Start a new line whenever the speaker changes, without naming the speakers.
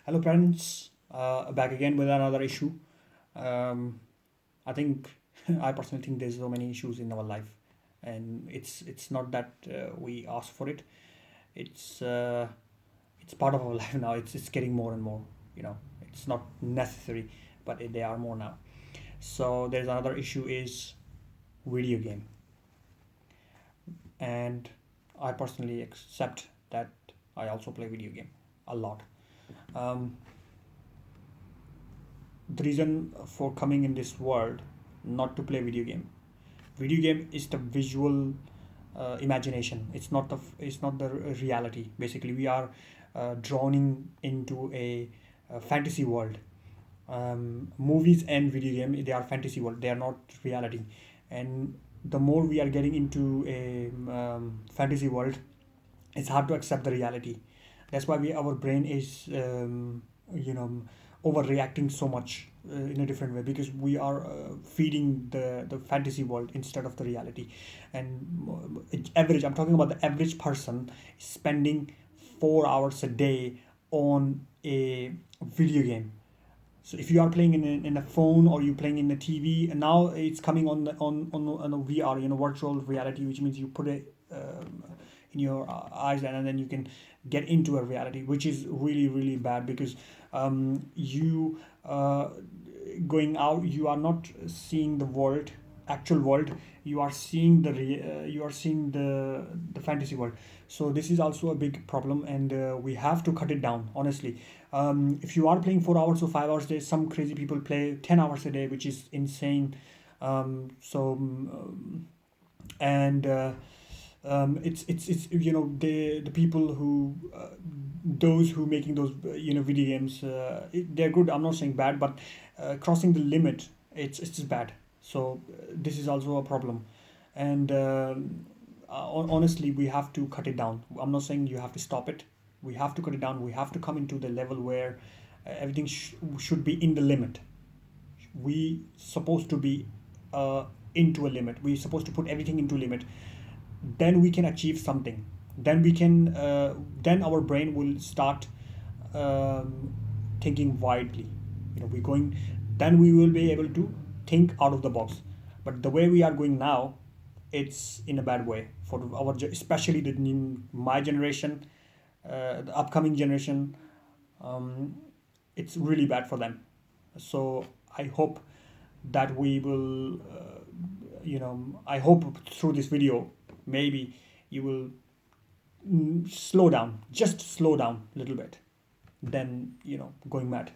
Hello, friends. Back again with another issue. Um, I think I personally think there's so many issues in our life, and it's not that we ask for it. It's uh, it's part of our life now. It's getting more and more. It's not necessary, but they are more now. So there's another issue is video game, and I personally accept that I also play video game a lot. Um, the reason for coming in this world not to play video game is the visual imagination. It's not the reality. Basically we are drowning into a fantasy world. Movies and video game, they are fantasy world, they are not reality. And the more we are getting into a fantasy world, it's hard to accept the reality. That's why our brain is you know overreacting so much in a different way, because we are feeding the fantasy world instead of the reality. And average, I'm talking about the average person is spending 4 hours a day on a video game. So if you are playing in a phone, or you playing in a TV, and now it's coming on a VR, virtual reality, which means you put it in your eyes, and then you can get into a reality, which is really really bad, because you going out, you are not seeing the world, actual world. You are seeing the fantasy world. So this is also a big problem, and we have to cut it down, honestly. If you are playing 4 hours or 5 hours a day, some crazy people play 10 hours a day, which is insane. And it's the people who those who making those video games, they're good, I'm not saying bad, but crossing the limit, it's just bad. So this is also a problem. And honestly, we have to cut it down. I'm not saying you have to stop it. We have to cut it down. We have to come into the level where everything should be in the limit. We supposed to be into a limit. We supposed to put everything into limit. Then we can achieve something. Then our brain will start um, thinking widely. We're going. Then we will be able to think out of the box. But the way we are going now, it's in a bad way for especially my generation, the upcoming generation. um, it's really bad for them. So I hope that we will I hope through this video, maybe you will slow down, just slow down a little bit, then going mad.